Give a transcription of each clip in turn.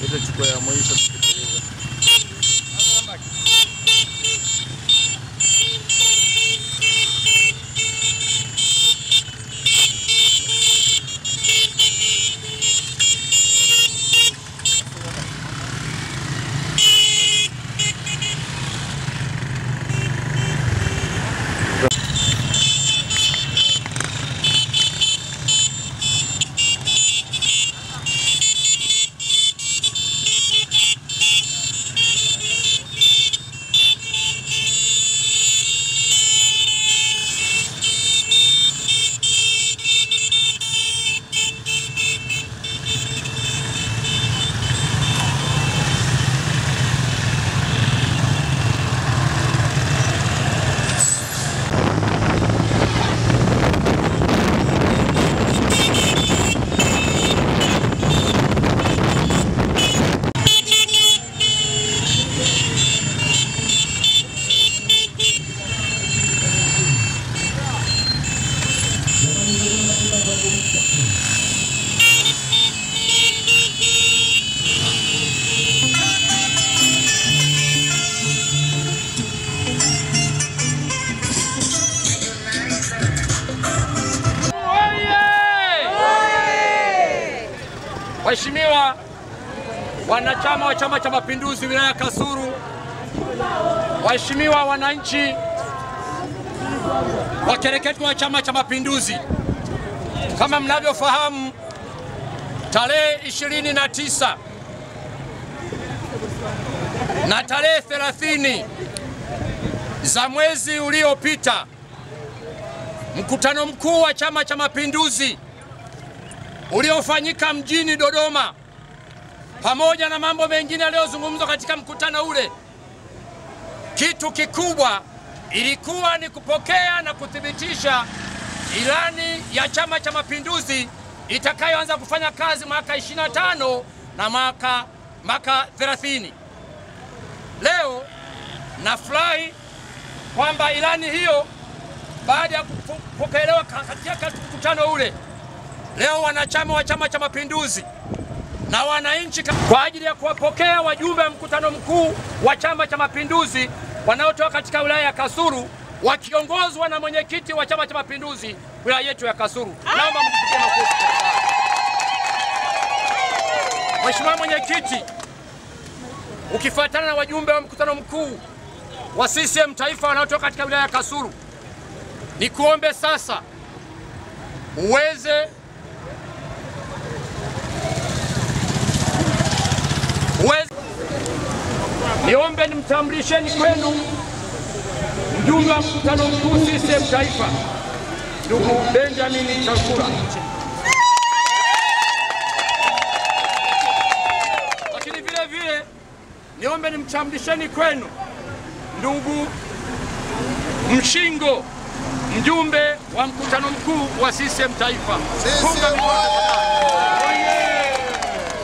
Ile chukua ya mwisho tukitiliza. Waheshimiwa wanachama wa Chama cha Mapinduzi wilaya Kasulu, waheshimiwa wananchi wakereketwa wa Chama cha Mapinduzi, kama mnavyofahamu, tarehe 29 na tarehe 30 za mwezi uliopita, mkutano mkuu wa Chama cha Mapinduzi uliofanyika mjini Dodoma, pamoja na mambo mengine yaliyozungumzwa katika mkutano ule, kitu kikubwa ilikuwa ni kupokea na kuthibitisha ilani ya Chama cha Mapinduzi itakayoanza kufanya kazi mwaka 25 na mwaka 30. Leo nafurahi kwamba ilani hiyo baada ya kupokelewa katika mkutano ule, leo wanachama wa Chama cha Mapinduzi na wananchi kwa ajili ya kuwapokea wajumbe wa mkutano mkuu wa Chama cha Mapinduzi wanaotoka katika wilaya ya Kasulu, wakiongozwa na mwenyekiti wa Chama cha Mapinduzi wilaya yetu ya Kasulu. Naomba mkutano mkuu. Mheshimiwa Mwenyekiti, ukifuatana na wajumbe wa mkutano mkuu wa CCM Taifa wanaotoka katika wilaya ya Kasulu, nikuombe sasa niombe nimtambulisheni kwenu mjumbe wa mkutano mkuu CCM Taifa, ndugu Benjamin Chakula. Lakini vile vile niombe nimtambulisheni kwenu ndugu Mshingo, mjumbe wa mkutano mkuu wa CCM Taifa.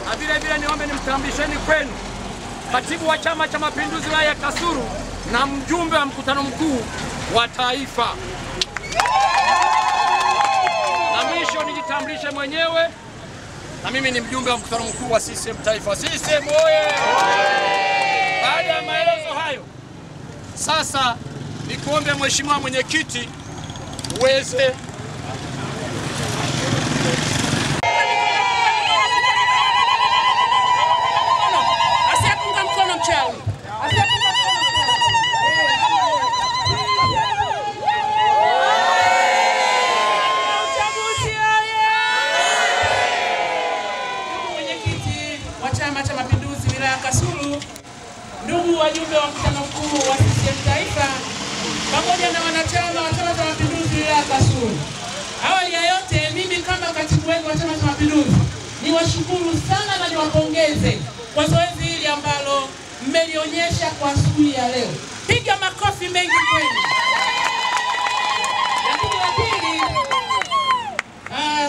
Na vile vile niombe nimtambulisheni kwenu katibu wa Chama cha Mapinduzi wilaya ya Kasulu na mjumbe wa mkutano mkuu wa taifa. Na mwisho nijitambulishe mwenyewe, na mimi ni mjumbe wa mkutano mkuu wa CCM Taifa. CCM oye! Baada ya maelezo hayo, sasa nikuombe Mheshimiwa Mwenyekiti uweze Chama cha Mapinduzi wilaya Kasulu, ndugu wajumbe wa mkutano mkuu wa CCM Taifa, pamoja na wanachama wa Chama cha Mapinduzi wilaya Kasulu. Awali ya yote, mimi kama katibu wenu wa Chama cha Mapinduzi niwashukuru sana na niwapongeze kwa zoezi hili ambalo mmelionyesha kwa asubuhi ya leo. Piga makofi mengi kwenu. Lakini la pili,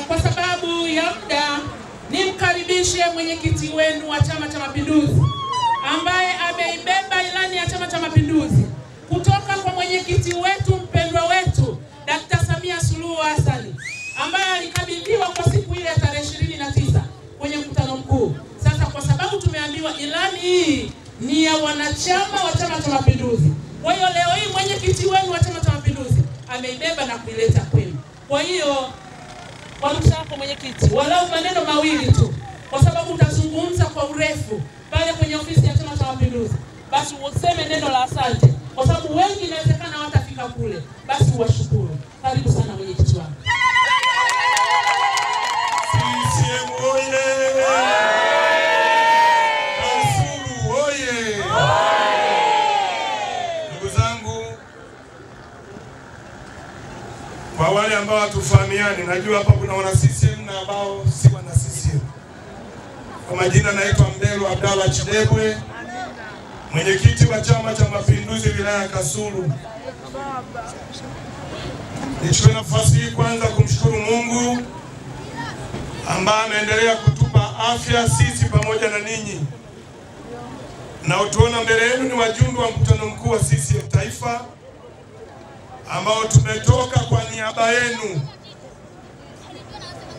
kwa sababu ya muda, nimkaribishe mwenyekiti wenu wa Chama cha Mapinduzi ambaye ameibeba ilani ya Chama cha Mapinduzi kutoka kwa mwenyekiti wetu mpendwa wetu Dr. Samia Suluhu Hassan, ambaye alikabidhiwa kwa siku ile ya tarehe 29 kwenye mkutano mkuu. Sasa kwa sababu hii ni ya wanachama wa Chama cha Mapinduzi. Kwa hiyo leo hii mwenyekiti wenu wa Chama cha Mapinduzi ameibeba na kuileta kwenu. Kwa hiyo kwa ruhusa yako mwenyekiti, walau maneno mawili tu, kwa sababu utazungumza kwa urefu pale kwenye ofisi ya Chama cha Mapinduzi, basi useme neno la asante, kwa sababu wengi inawezekana watafika kule, basi uwashukuru. Karibu sana mwenyekiti wangu. CCM oye! Kasulu oye! Ndugu zangu, kwa wale ambao hatufahamiani, najua hapa kuna wana CCM na ambao si wana CCM. Kwa majina naitwa Mbelo Abdalla Chidebwe, mwenyekiti wa Chama cha Mapinduzi wilaya ya Kasulu. Nichukue nafasi hii kwanza kumshukuru Mungu ambaye ameendelea kutupa afya sisi pamoja na ninyi. Na utuona mbele yenu ni wajumbe wa mkutano mkuu wa CCM Taifa ambao tumetoka kwa niaba yenu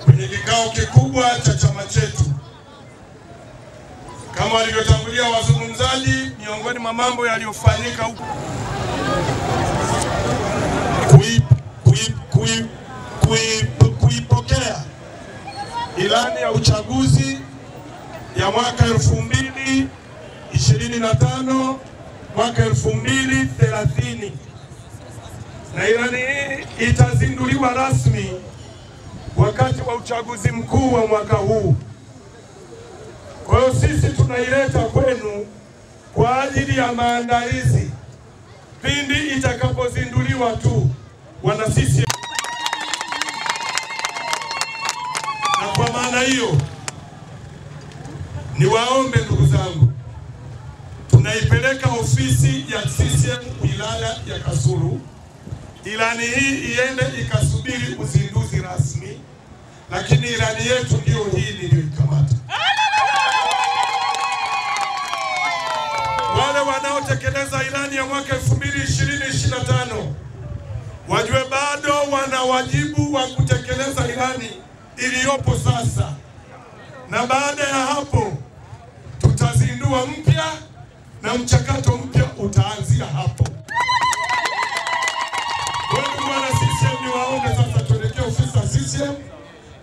kwenye kikao kikubwa cha chama chetu. Kama walivyotangulia wazungumzaji, miongoni mwa mambo yaliyofanyika huko kuipokea ilani ya uchaguzi ya mwaka 2025 mwaka 2030, na ilani hii itazinduliwa rasmi wakati wa uchaguzi mkuu wa mwaka huu. Kwa hiyo sisi tunaileta kwenu kwa ajili ya maandalizi pindi itakapozinduliwa tu wana sisi. Na kwa maana hiyo niwaombe ndugu zangu, tunaipeleka ofisi ya CCM wilaya ya Kasulu, ilani hii iende ikasubiri uzinduzi rasmi, lakini ilani yetu ndio hii niliyoikamata. Wale wanaotekeleza ilani ya mwaka 2025 wajue bado wana wajibu wa kutekeleza ilani iliyopo sasa, na baada ya hapo tutazindua mpya na mchakato mpya utaanzia hapo. Wewe wana CCM ni waombe sasa tuelekee ofisi ya CCM,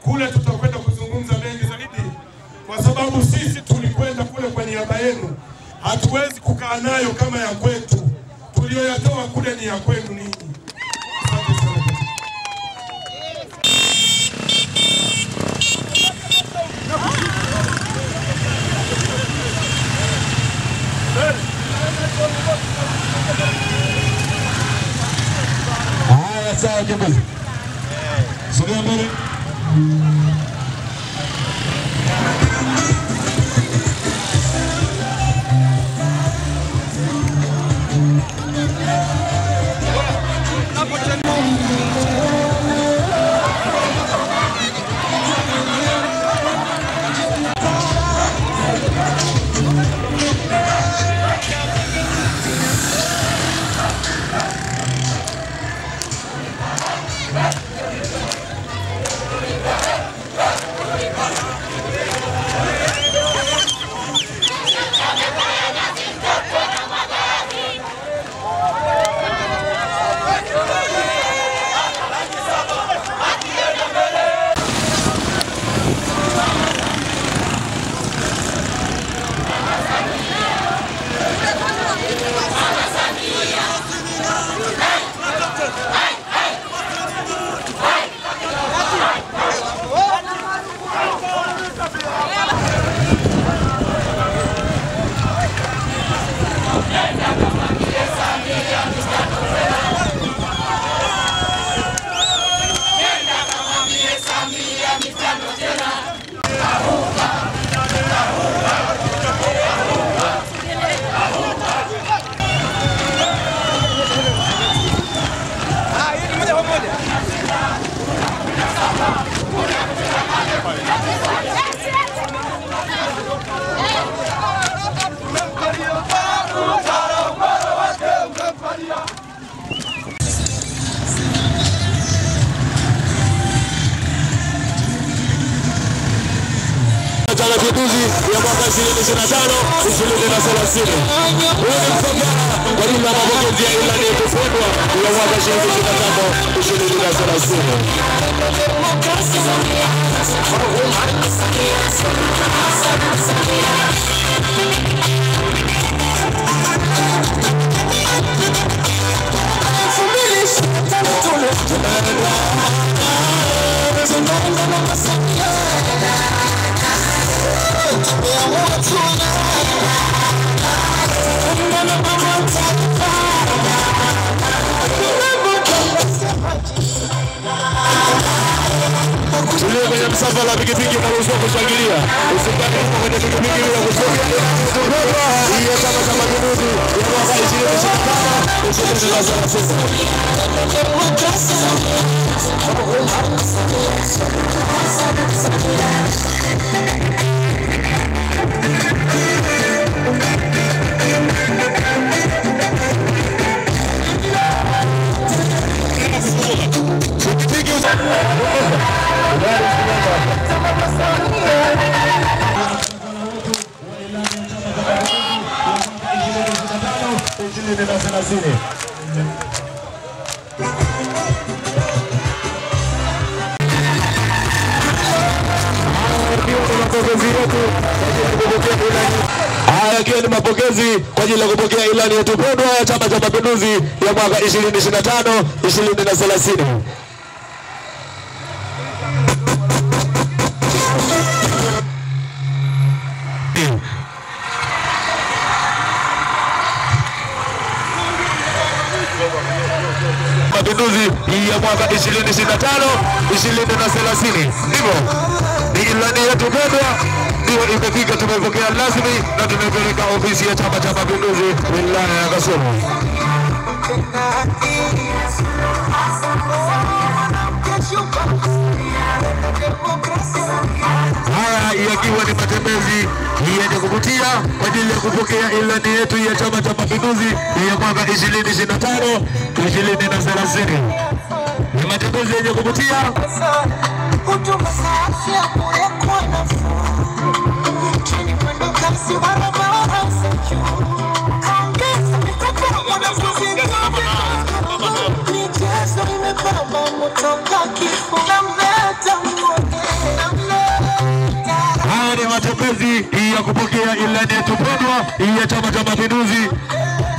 kule tutakwenda kuzungumza mengi zaidi, kwa sababu sisi tulikwenda kule kwa niaba yenu. Hatuwezi kukaa nayo kama ya kwetu, tulioyatoa kule ni ya kwenu ninyi. Asante sana. Haya, sawa jamani. Sogea mbele. Mapinduzi ya mwaka 2025 2030. Huu ni msafara kwa ajili ya mapokezi ya ilani yetu pendwa ya mwaka 2025 2030. Tulio kwenye msafara la pikipiki na ruhusa kushangilia. Usipande kwenye pikipiki bila kushangilia. Hii ya Chama cha Mapinduzi ya mwaka 2030. Haya yakiwa ni mapokezi kwa ajili ya kupokea ilani yetu pendwa ya Chama cha Mapinduzi ya mwaka 2025 2030. Mapinduzi ya mwaka 2025 2030. Ndivyo ni ilani yetu pendwa, ndio imefika, tumepokea rasmi na tumepeleka ofisi ya Chama cha Mapinduzi wilaya ya Kasulu. Haya yakiwa ni matembezi yenye kuvutia kwa ajili ya kupokea ilani yetu ya Chama cha Mapinduzi ya mwaka 2025 2030. Ni matembezi yenye kuvutia. Haya ni matembezi ya kupokea ilani yetu pendwa ya Chama cha Mapinduzi.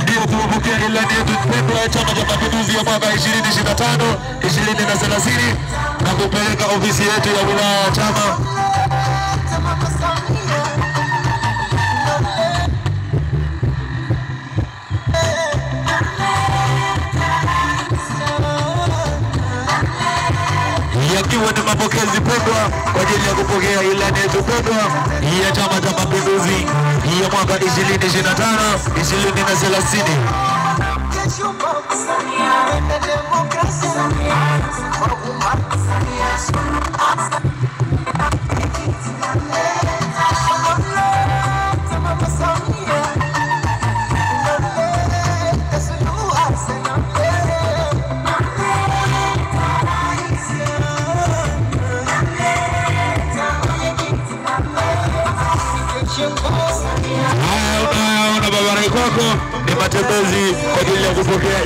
Ndio tumepokea ilani yetu pendwa ya Chama cha Mapinduzi ya mwaka 2025 2030 na kupeleka ofisi yetu ya wilaya ya chama. Yakiwa ni mapokezi pendwa kwa ajili ya kupokea ilani yetu pendwa ya Chama cha Mapinduzi ya mwaka 2025 2030. Unaona babara kwako ni matembezi kwa ajili ya kupokea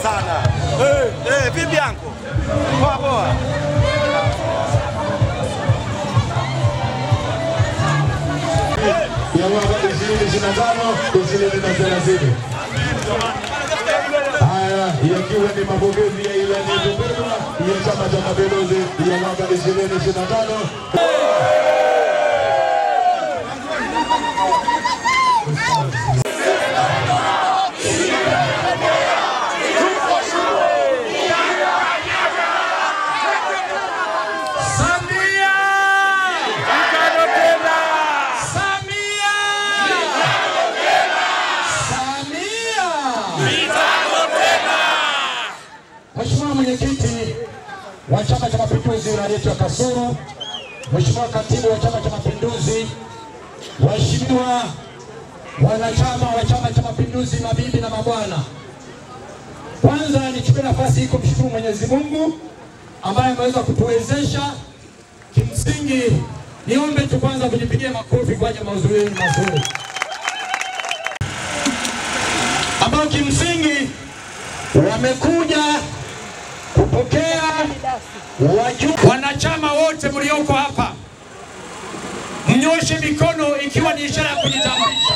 sana. Vipi yangu? Poa poa. Ya mwaka 2025 2030. Haya yakiwa ni mapokezi ya ilani yetu pendwa ya Chama cha Mapinduzi ya mwaka 2025. Mheshimiwa mwenyekiti wa Chama cha Mapinduzi wilaya yetu ya Kasulu, Mheshimiwa katibu wa Chama cha Mapinduzi, waheshimiwa wanachama wa Chama cha Mapinduzi, mabibi na mabwana, kwanza nichukue nafasi hii kumshukuru Mwenyezi Mungu ambaye ameweza kutuwezesha. Kimsingi niombe tu kwanza kujipigia makofi kwa ajili ya mahudhurio mazuri ambao kimsingi wamekuja kupokea wajumbe. Wanachama wote mlioko hapa mnyoshe mikono ikiwa ni ishara ya kujitambulisha.